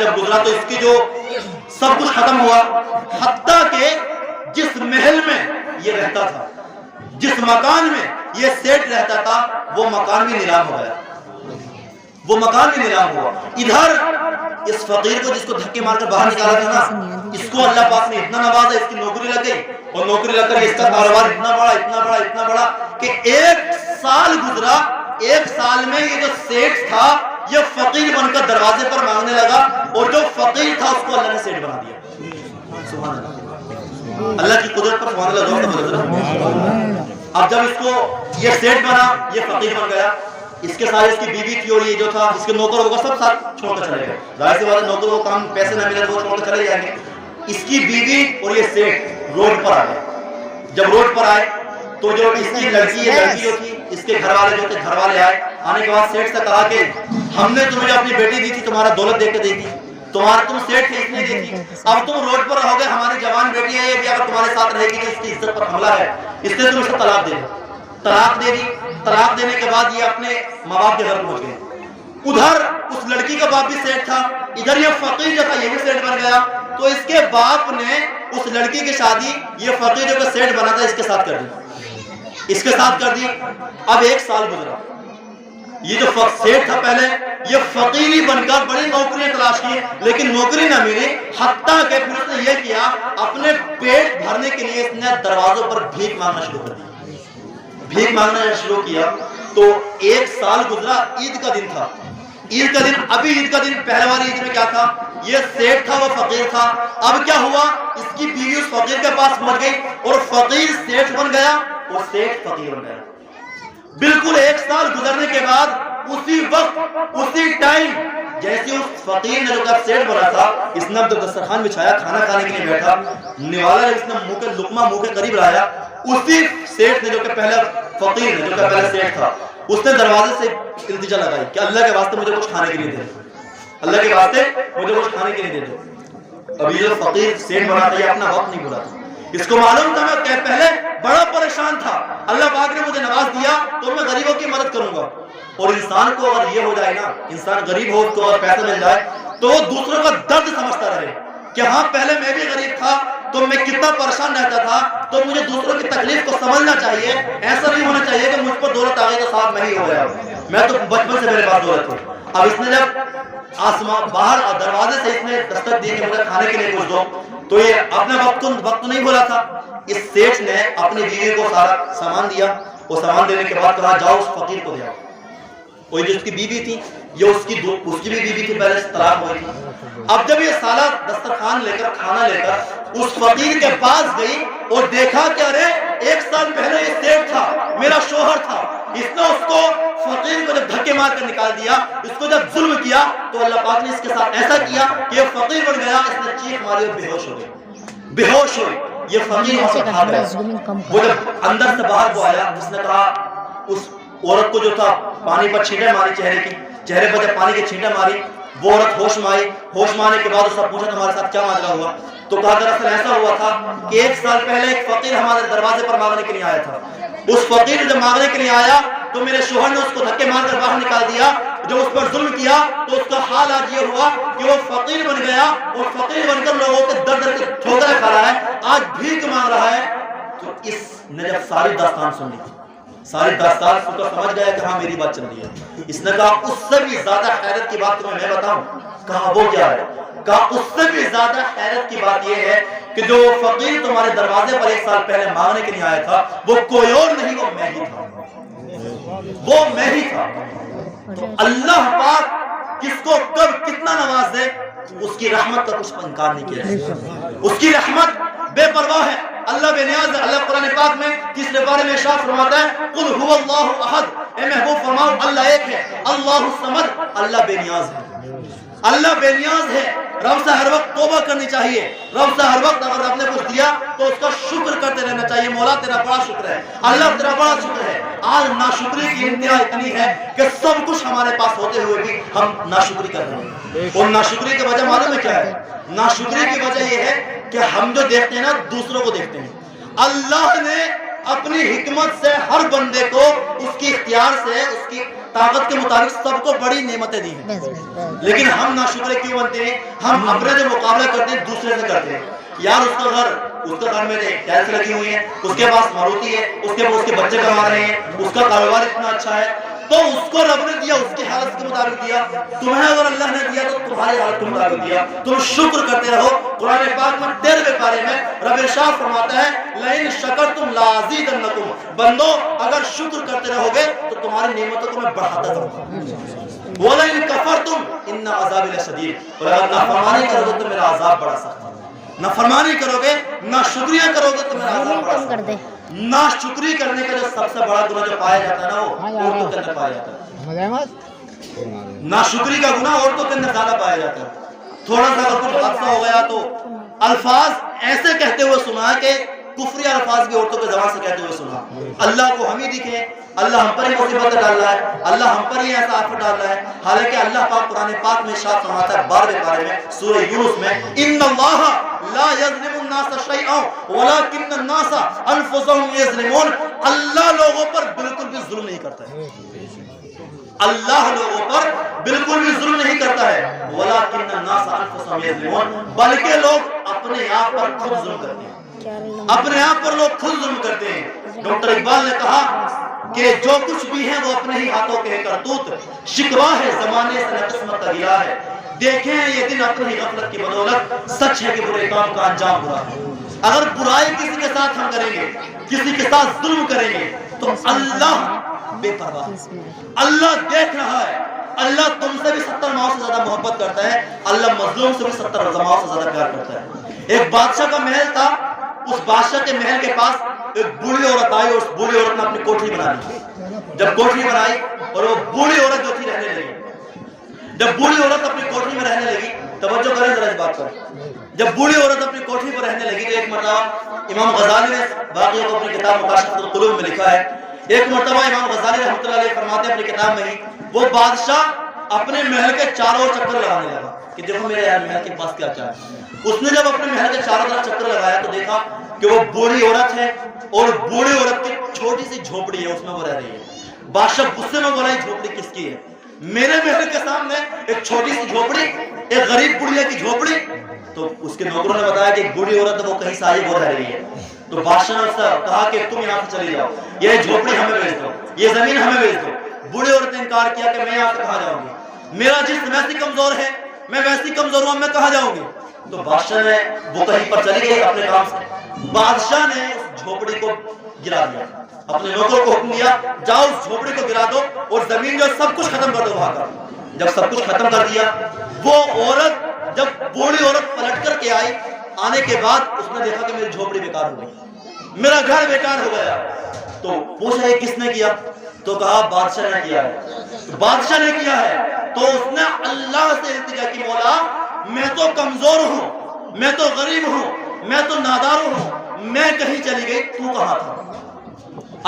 جب گزرا تو اس کی جو سب کچھ ختم ہوا, حتیٰ کہ جس محل میں یہ رہتا تھا, جس مکان میں یہ سیٹ رہتا تھا, وہ مکان بھی نیلام ہو گیا, وہ مکان بھی نیلام ہوا. ادھر اس فقیر کو جس کو دھکے مار کر باہر نکالا تھا نا, اس کو اللہ پاک نے اتنا نوازا, اس کی نوکری لگ گئی, اور نوکری لگ کر اس کا کاروبار اتنا بڑا کہ 1 سال گزرا. 1 سال میں یہ جو سیٹ تھا یہ فقیر بن کر دروازے پر مانگنے لگا, اور جو فقیر تھا اس کو اللہ نے سیٹ بنا دیا. سبحان اللہ, اللہ کی قدرت پر سبحان اللہ. اب جب اس کو یہ سیٹ بنا, یہ فقیر بن گیا, اس کے ساتھ اس کی بیوی تھی اور یہ جو تھا اس کے نوکر ہوگا سب ساتھ چھوڑ کر چلے گئے. ظاہر سی بات ہے نوکر کو کام پیسے نہ ملے تو وہ چھوڑ کر چلے جائیں گے. اس کی بیوی اور یہ سیٹ روڈ پر آ گئے. جب روڈ پر آئے تو جو اس کی لڑکی جو تھی, اس کے گھر والے جو تھے, گھر والے آئے. آنے کے بعد سیٹ سے کہا کہ ہم نے تمہیں اپنی بیٹی دی تھی, تمہارا دولت دیکھ کے دی تھی, تم سیٹ تھے اس نے دی تھی, اب تم روڈ پر رہو گے, ہماری جوان بیٹی ہے, یہ بھی اگر تمہارے ساتھ رہے گی تو اس کی عزت پر حملہ ہے, اس نے تم اسے طلاق دے دی. طلاق دے دی. طلاق دینے کے بعد یہ اپنے ماں باپ کے گھر پہنچ گئے. ادھر اس لڑکی کا باپ بھی سیٹ تھا, ادھر یہ فقیر جو تھا یہ بھی سیٹ بن گیا. تو اس کے باپ نے اس لڑکی کی شادی یہ فقیر جو کہ سیٹ بنا تھا اس کے ساتھ کر دی. اب 1 سال گزرا, یہ جو سیٹ تھا پہلے یہ فقیری بن کر بڑی نوکریاں تلاش کی, لیکن نوکری نہ ملی. حتیٰ کہ پھر اس نے یہ کیا, اپنے پیٹ بھرنے کے لیے اس نے دروازوں پر بھیک مانگنا شروع کیا. تو 1 سال گزرا, عید کا دن تھا. ابھی عید کا دن, پہلے والی عید میں کیا تھا, یہ سیٹ تھا, وہ فقیر تھا. اب کیا ہوا, اس کی بیوی اس فقیر کے پاس پہنچ گئی اور فقیر سیٹ بن گیا اور سیٹ فقیر بن گیا. بالکل 1 سال گزرنے کے بعد اسی وقت اسی ٹائم جیسے اس فقیر نے جو سیٹ بنا تھا, اس نے اب دسترخوان بچھایا, کھانا کھانے کے لیے بیٹھا, نوالا اس نے لقمہ منہ کے قریب لایا, اسی سیٹ نے جو کہ پہلے فقیر نے جو کہ پہلے سیٹ تھا, اس نے دروازے سے التجا لگائی کہ اللہ کے واسطے مجھے کچھ کھانے کے لیے دے دو، اللہ کے واسطے مجھے کچھ کھانے کے لیے دے دو۔ اب یہ جو فقیر سیٹ بنا تھا یہ اپنا وقت نہیں بھولا تھا، اس کو معلوم تھا میں پہلے بڑا پریشان تھا، اللہ پاک نے مجھے نواز دیا تو میں غریبوں کی مدد کروں گا۔ اور انسان کو اگر یہ ہو جائے نا، انسان غریب ہو تو اگر پیسہ مل جائے تو وہ دوسروں کا درد سمجھتا رہے کہ ہاں پہلے میں بھی غریب تھا تو میں کتنا پریشان رہتا تھا، تو مجھے دوسروں کی تکلیف کو سمجھنا چاہیے، ایسا نہیں ہونا چاہیے کہ مجھ پر دولت آ گئی تو صاحب میں ہی ہو گیا، میں تو بچپن سے میرے پاس دولت تھی۔ اب اس نے جب آسمان باہر دروازے سے اس نے دستک دی کہ مجھے کھانے کے لیے کچھ دو، تو یہ اپنے وقت نہیں بولا تھا۔ اس سیٹ نے اپنی بیوی کو سارا سامان دیا، وہ سامان دینے کے بعد کہا جاؤ اس فقیر کو دے آؤ۔ وہی جو اس کی بیوی تھی، یہ اس کی بھی بیوی تھی، پہلے سے طلاق ہوئی تھی۔ اب جب یہ سالہ دسترخوان لے کر کھانا لے کر اس فقیر کے پاس گئی اور دیکھا کہ ارے 1 سال پہلے یہ سیٹ تھا، میرا شوہر تھا، اس نے اس کو فقیر کو جب دھکے مار کر نکال دیا، اس کو جب ظلم کیا تو اللہ پاک نے اس کے ساتھ ایسا کیا کہ یہ فقیر بن گیا، اس نے چیخ ماری اور بے ہوش ہو گئی، بے ہوش ہوئی۔ یہ فقیر وہاں سے بھاگ گیا۔ وہ جب اندر سے باہر کو آیا، جس نے کہا اس عورت کو جو تھا پانی پر چھینٹے ماری، چہرے پر جب پانی کے چھینٹے ماری، وہ عورت ہوش میں آئی۔ ہوش میں آنے کے بعد اس نے پوچھا تمہارے ساتھ کیا معاملہ ہوا؟ تو کہا دراصل ایسا ہوا تھا کہ 1 سال پہلے ایک فقیر ہمارے دروازے پر مانگنے کے لیے آیا تھا، اس فقیر جب مانگنے کے لیے آیا تو میرے شوہر نے اس کو دھکے مار کر باہر نکال دیا، جب اس پر ظلم کیا تو اس کا حال آج یہ ہوا کہ وہ فقیر بن گیا اور فقیر بن کر لوگوں کے درد کے ٹھوکریں کھا رہا ہے، آج بھیک مانگ رہا ہے۔ تو اس نے جب ساری داستان سنی، ساری داستان سن کر سمجھ گیا کہ ہاں میری بات چل رہی ہے۔ اس نے کہا اس سے بھی زیادہ حیرت کی بات تمہیں میں بتاؤں؟ کہا وہ کیا ہے؟ کہا اس سے بھی زیادہ حیرت کی بات یہ ہے کہ جو فقیر تمہارے دروازے پر 1 سال پہلے مانگنے کے لیے آیا تھا وہ کوئی اور نہیں، وہ میں ہی تھا، وہ میں ہی تھا۔ تو اللہ پاک کس کو کب کتنا نواز دے، اس کی رحمت کا کچھ انکار نہیں کیا، اس کی رحمت بے پرواہ ہے، اللہ بے نیاز ہے۔ اللہ قرآن پاک میں تیسرے بارے میں ارشاد فرماتا ہے قل هو اللہ احد، اے محبوب فرماؤ اللہ ایک ہے، اللہ الصمد، اللہ بے نیاز ہے، اللہ بے نیاز ہے۔ رب سے ہر وقت توبہ کرنی چاہیے، رب سے ہر وقت اگر رب نے کچھ دیا تو اس کا شکر کرتے رہنا چاہیے، مولا تیرا بڑا شکر ہے، اللہ تیرا بڑا شکر ہے۔ آج ناشکری کی انتہا اتنی ہے کہ سب کچھ ہمارے پاس ہوتے ہوئے بھی ہم ناشکری کر رہے ہیں، اور ناشکری کی وجہ معلوم ہے کیا ہے؟ ناشکری کی وجہ یہ ہے کہ ہم جو دیکھتے ہیں نا دوسروں کو دیکھتے ہیں، اللہ نے اپنی حکمت سے ہر بندے کو اس کی اختیار سے اس کی طاقت کے مطابق سب کو بڑی نعمتیں دی ہیں، لیکن ہم ناشکرے کیوں بنتے ہیں؟ ہم اپنے جو مقابلہ کرتے ہیں دوسرے سے کرتے ہیں، یار اس کا گھر میں ٹائلس لگی ہوئی ہے، اس کے پاس ماروتی ہے، اس کے بچے کما رہے ہیں، اس کا کاروبار اتنا اچھا ہے، تو اس کو رب نے دیا اس کی حالت کے مطابق دیا، تمہیں اگر اللہ نے دیا تو تمہاری حالت کے مطابق دیا، تم شکر کرتے رہو۔ قرآن پاک میں 13ویں پارے میں رب ارشاد فرماتا ہے لئن شکرتم لازیدنکم، بندو اگر شکر کرتے رہو گے تو تمہاری نعمتوں کو میں بڑھاتا جاؤں گا، وَلَئِن کَفَرْتُمْ إِنَّ عَذَابِ لَشَدِيدٌ، اور اگر نافرمانی کرو گے تو میرا عذاب بڑا سخت ہے، نافرمانی کرو گے، ناشکریہ کرو گے تو میرا عذاب بڑا سخت ہے۔ ناشکری کرنے کا جو سب سے بڑا گناہ جو پایا جاتا ہے نا وہ عورتوں کے اندر پایا جاتا ہے، ناشکری کا گناہ عورتوں کے اندر زیادہ پایا جاتا ہے۔ تھوڑا سا اگر کچھ حادثہ ہو گیا تو الفاظ ایسے کہتے ہوئے سنا کہ کفری الفاظ بھی عورتوں کے زبان سے کہتے ہوئے سنا، اللہ کو ہم ہی دکھیں، اللہ ہم پر ہی مصیبت ڈال رہا ہے، اللہ ہم پر ہی ایسا آفت ڈال رہا ہے، حالانکہ اللہ پاک قرآن پاک میں ارشاد فرماتا ہے 12ویں پارے میں سورہ یونس میں ان اللہ لا یظلم الناس شیئا ولکن الناس انفسهم یظلمون، اللہ لوگوں پر بالکل بھی ظلم نہیں کرتا ہے، اللہ لوگوں پر بالکل بھی ظلم نہیں کرتا ہے، ولکن الناس انفسهم یظلمون، بلکہ لوگ اپنے آپ پر خود ظلم کرتے ہیں، اپنے آپ پر لوگ خود ظلم کرتے ہیں۔ ڈاکٹر اقبال نے کہا کہ جو کچھ بھی ہے وہ اپنے ہی ہاتھوں کے کرتوت، شکوا ہے زمانے سے نہ قسمت کا گلا ہے، دیکھیں یہ دن اپنی غفلت کی بدولت، سچ ہے کہ برے کام کا انجام برا ہے۔ اگر برائی کسی کے ساتھ ہم کریں گے، کسی کے ساتھ ظلم کریں گے تو اللہ بے پرواہ ہے، اللہ دیکھ رہا ہے، اللہ تم سے بھی 70 ماؤں سے زیادہ محبت کرتا ہے، اللہ مظلوم سے بھی 70 ماؤں سے زیادہ پیار کرتا ہے۔ ایک بادشاہ کا محل تھا، اس بادشاہ کے محل کے پاس ایک بوڑھی عورت آئی اور اس بوڑھی عورت نے اپنی کوٹھی بنا لی۔ جب کوٹھی بنائی اور وہ بوڑھی عورت جو تھی رہنے لگی، جب بوڑھی عورت اپنی کوٹھی میں رہنے لگی، توجہ کریں ذرا اس بات پر، جب بوڑھی عورت اپنی کوٹھی پر رہنے لگی تو ایک مرتبہ امام غزالی نے واقعہ کو اپنی کتاب مکاشفۃ القلوب میں لکھا ہے ایک مرتبہ امام غزالی رحمۃ اللہ علیہ فرماتے ہیں اپنی کتاب میں ہی، وہ بادشاہ اپنے محل کے چاروں چکر لگانے لگا کہ دیکھو میرے یار محل کے پاس کیا کیا ہے۔ اس نے جب اپنے محل کے چاروں طرف چکر لگایا تو دیکھا کہ وہ بوڑھی عورت ہے اور بوڑھی عورت کی چھوٹی سی جھوپڑی ہے، اس میں وہ رہ رہی ہے۔ بادشاہ غصے میں بولا یہ جھوپڑی کس کی ہے؟ میرے محل کے سامنے ایک چھوٹی سی جھوپڑی، ایک غریب بڑھیا کی جھوپڑی۔ تو اس کے نوکروں نے بتایا کہ ایک بوڑھی عورت وہ کہیں سے آئی وہ رہ رہی ہے۔ تو بادشاہ نے اس سے کہا کہ تم یہاں سے چلی جاؤ، یہ جھوپڑی ہمیں بھیج دو، یہ زمین ہمیں بھیج دو۔ بوڑھی عورت نے انکار کیا کہ میں یہاں سے کہاں جاؤں گی، میرا جسم ویسی کمزور ہے، میں ویسی کمزور ہوں، میں کہاں جاؤں گی؟ تو بادشاہ نے وہ کہیں پر چلی گئی اپنے کام سے۔ بادشاہ نے اس جھوپڑی کو گرا دیا، اپنے نوکر کو حکم دیا جاؤ اس جھوپڑی کو گرا دو اور زمین جو سب کچھ ختم کر دو وہاں کا۔ جب سب کچھ ختم کر دیا، وہ عورت جب بوڑھی عورت پلٹ کر کے آئی، آنے کے بعد اس نے دیکھا کہ میری جھوپڑی بیکار ہو گئی، میرا گھر بیکار ہو گیا۔ تو پوچھا یہ کس نے کیا؟ تو کہا بادشاہ نے کیا ہے۔ بادشاہ نے کیا ہے تو اس نے اللہ سے التجا کی، مولا میں تو کمزور ہوں، میں تو غریب ہوں، میں تو نادار ہوں، میں کہیں چلی گئی، تو کہاں تھا؟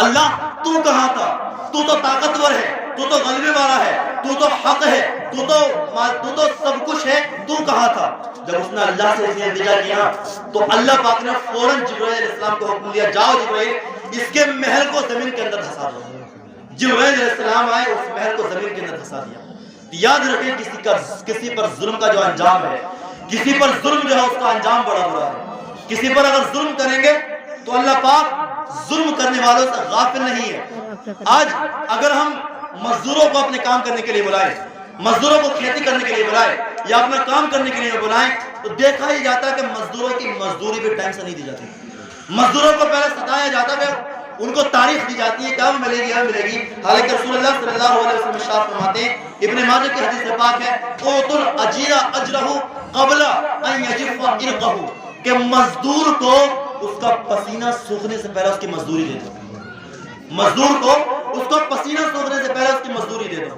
اللہ تو کہاں تھا؟ تو تو طاقتور ہے، تو تو غلبے والا ہے، تو تو حق ہے، تو تو سب کچھ ہے، تو کہاں تھا؟ جب اس نے اللہ سے التجا کیا تو اللہ پاک نے فوراً جبرائیل علیہ السلام کو حکم دیا جاؤ جبرائیل اس کے محل کو زمین کے اندر دھسا دو۔ جبرائیل علیہ السلام آئے، اس محل کو زمین کے اندر دھسا دیا۔ یاد رکھیں کسی پر ظلم کا جو انجام ہے، کسی پر ظلم جو ہے اس کا انجام بڑا برا ہے۔ کسی پر اگر ظلم کریں گے تو اللہ پاک ظلم کرنے والوں سے غافل نہیں ہے۔ آج اگر ہم مزدوروں کو اپنے کام کرنے کے لیے بلائیں، مزدوروں کو کھیتی کرنے کے لیے بلائیں یا اپنا کام کرنے کے لیے بلائیں تو دیکھا ہی جاتا ہے کہ مزدوروں کی مزدوری بھی ٹائم سے نہیں دی جاتی۔ مزدوروں کو پہلے ستایا جاتا ہے، ان کو تاریخ دی جاتی ہے کب ملے گی کب ملے گی، حالانکہ رسول اللہ صلی اللہ علیہ وسلم ارشاد فرماتے ہیں، ابن ماجہ کی حدیث پاک ہے، اوتوا الاجیر اجرہ قبل ان یجف عرقہ، کہ مزدور کو اس کا پسینہ سوکھنے سے پہلے اس کی مزدوری دے دو۔ مزدور کو اس کا پسینہ سوکھنے سے پہلے اس کی مزدوری دے دو۔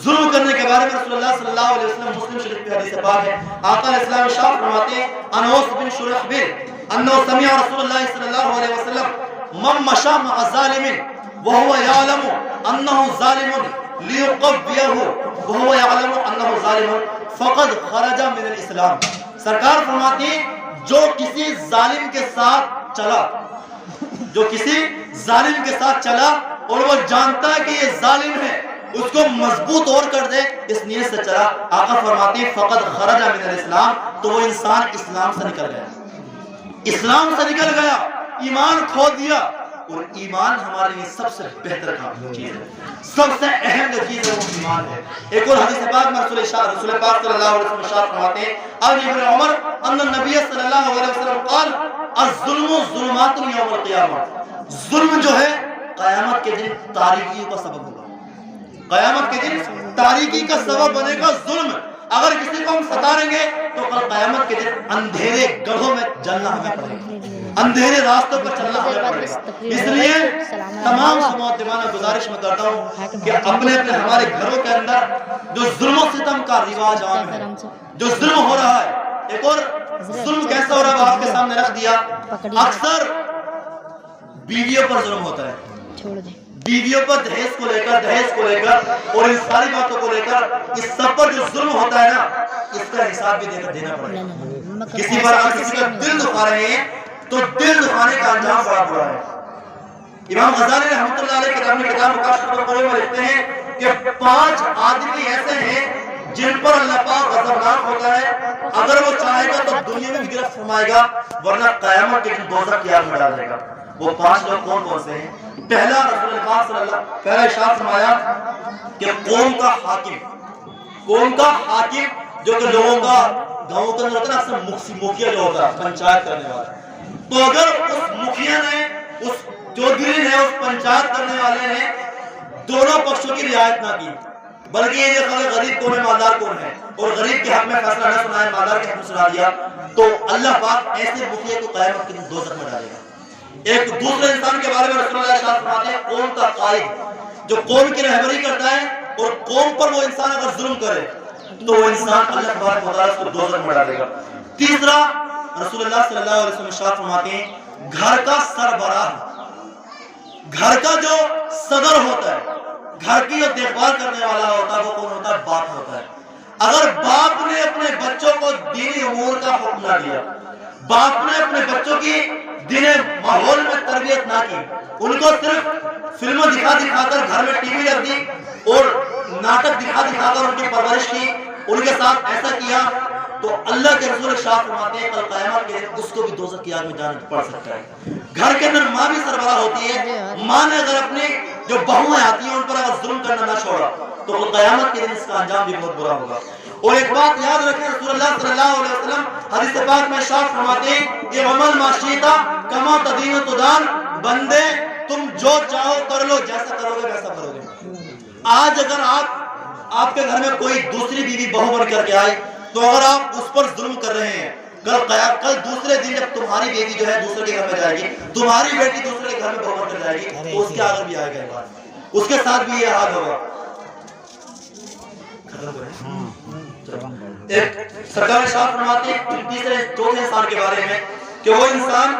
ظلم کرنے کے بارے میں رسول اللہ صلی اللہ علیہ وسلم مسلم شریف کی حدیث پاک ہے، آقا علیہ السلام ارشاد فرماتے ہیں، انوس بن شرحبیل انه سمع رسول الله صلی اللہ علیہ وسلم من مشى مع ظالم وهو يعلم انه ظالم ليقويه وهو يعلم انه ظالم فقد خرج من الاسلام۔ سرکار فرماتے ہیں جو کسی ظالم کے ساتھ چلا، جو کسی ظالم کے ساتھ چلا اور وہ جانتا ہے کہ یہ ظالم ہے، اس کو مضبوط اور کر دے، اس نیت سے چلا، آقا فرماتے ہیں فقد خرج من الاسلام، تو وہ انسان اسلام سے نکل گیا، اسلام سے نکل گیا، ایمان کھو دیا۔ اور ایمان ہمارے لیے سب سے بہتر کام چیز ہے، سب سے اہم جو چیز ہے وہ ایمان ہے۔ ایک اور حدیث پاک میں رسول پاک صلی اللہ علیہ وسلم ارشاد فرماتے ہیں، عن ابن عمر ان النبی صلی اللہ علیہ وسلم قال الظلم ظلمات یوم القیامہ، ظلم جو ہے قیامت کے دن تاریکی کا سبب ہوگا، قیامت کے دن تاریکی کا سبب بنے گا ظلم۔ اگر کسی کو ہم ستاریں گے تو کل قیامت کے دن اندھیرے گڑھوں میں جلنا ہمیں پڑے گا، اندھیرے راستوں پر چلنا ہمیں پڑے گا۔ اس لیے تمام سماعتمانہ گزارش میں کرتا ہوں کہ اپنے ہمارے گھروں کے اندر جو ظلم و ستم کا رواج عام ہے، جو ظلم ہو رہا ہے، ایک اور ظلم کیسا ہو رہا ہے آپ کے سامنے رکھ دیا، اکثر بیویوں پر ظلم ہوتا ہے، بیویوں پر دہیز کو لے کر اور ان ساری باتوں کو لے کر اس سب پر جو ظلم ہوتا ہے نا، اس کا حساب بھی دینا پڑے گا۔ کسی پر اگر کسی کا دل دکھا رہے ہیں تو دل دکھانے کا انجام بڑا برا ہے۔ امام غزالی رحمۃ اللہ علیہ کتاب مکاشفۃ القلوب میں لکھتے ہیں کہ 5 آدمی ایسے ہیں جن پر اللہ پاک غضبناک ہوتا ہے، اگر وہ چاہے گا تو دنیا میں بھی گرفت فرمائے گا ورنہ قیامت کے دن دوزخ کی آگ میں ڈالے گا۔ وہ 5 لوگ کون سے ہیں؟ پہلا رسول اللہ صلی اللہ پہلا ارشاد فرمایا کہ قوم کا حاکم جو کہ لوگوں کا گاؤں کے اندر ہوتا ہے نا، اکثر مکھیا جو ہوتا ہے پنچایت کرنے والا، تو اگر اس مکھیا نے، اس چودھری نے، اس پنچایت کرنے والے نے دونوں پکشوں کی رعایت نہ کی، بلکہ یہ دیکھا کہ غریب کون ہے مالدار کون ہے، اور غریب کے حق میں فیصلہ نہ سنایا، مالدار کے حق میں سنا دیا، تو اللہ پاک ایسے مکھیا کو قیامت کے دن دوزخ میں ڈالے گا۔ ایک دوسرے انسان کے بارے میں رسول اللہ ارشاد فرماتے ہیں، قوم کا قائد جو قوم کی رہبری کرتا ہے اور قوم پر وہ انسان اگر ظلم کرے تو وہ انسان اللہ تبارک و تعالیٰ اس کو دوزخ میں ڈالے گا۔ تیسرا رسول اللہ صلی اللہ علیہ وسلم ارشاد فرماتے ہیں، گھر کا سربراہ، گھر کا جو صدر ہوتا ہے, گھر کی جو دیکھ بھال کرنے والا ہوتا ہے, وہ کون ہوتا ہے؟ باپ ہوتا ہے. اگر باپ نے اپنے بچوں کو دینی امور کا حکم نہ دیا, باپ نے اپنے بچوں کی دینی ماحول میں تربیت نہ کی, ان کو صرف فلمیں دکھا کر گھر میں ٹی وی رکھ دی اور ناٹک دکھا کر ان کی پرورش کی, ان کے ساتھ ایسا کیا, تو اللہ کے رسول ارشاد فرماتے ہیں کل قیامت کے دن اس کو بھی دوزخ کی آگ میں جانا پڑ سکتا ہے. گھر کے اندر ماں بھی سربراہ ہوتی ہے, ماں نے اگر اپنی جو بہویں آتی ہیں ان پر اگر ظلم کرنا نہ چھوڑا تو قیامت کے دن اس کا انجام بھی بہت برا ہوگا. اور ایک بات یاد رکھیں, رسول اللہ صلی اللہ علیہ وسلم حدیث پاک میں ارشاد فرماتے ہیں کہ ومن معاشیتا کما تدین تدان, بندے تم جو چاہو کر لو, جیسا کرو گے ویسا کرو گے. آج اگر آپ کے گھر میں کوئی دوسری بیوی بہو بن کر کے آئے تو اگر آپ اس پر ظلم کر رہے ہیں, کل دوسرے دن جب تمہاری بیٹی جو ہے دوسرے کے گھر میں جائے گی, تمہاری بیٹی دوسرے کے گھر میں بہو بن کر جائے گی, تو اس کے آگے بھی آئے گا, اس کے ساتھ بھی یہ حال ہوگا. ایک سرکار ارشاد فرماتے ہیں تیسرے چوتھے انسان کے بارے میں کہ وہ انسان,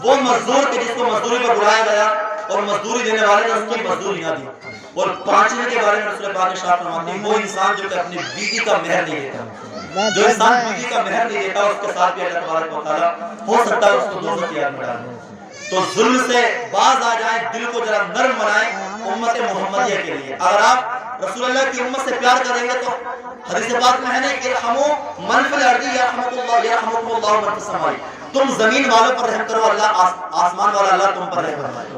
وہ مزدور کہ جس کو مزدوری پر بلایا گیا اور مزدوری دینے والے نے اس کی مزدوری نہ دی. اور پانچویں کے بارے میں رسول پاک ارشاد فرماتے ہیں وہ انسان جو کہ اپنی بیوی کا مہر نہیں دیتا, جو انسان بیوی کا مہر نہیں دیتا, اس کے ساتھ بھی اللہ تبارک و تعالیٰ ہو سکتا ہے اس کو دوزخ کی آگ میں ڈالے. تو ظلم سے باز آ جائیں, دل کو ذرا نرم بنائیں امت محمدیہ کے لیے. اگر آپ رسول اللہ کی امت سے پیار کریں گے تو حدیث پاک میں ہے نا کہ ارحموا من فی الارض یرحمکم اللہ من فی السماء, تم زمین والوں پر رحم کرو, اللہ آسمان والا اللہ تم پر رحم فرمائے.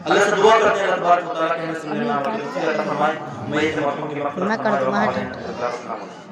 اللہ سے دعا کرتے ہیں اللہ تبارک و تعالیٰ کہ ہمیں سننے میں عمل کی توفیق عطا فرمائے. میں یہ مرحوم کی مغفرت فرمائے.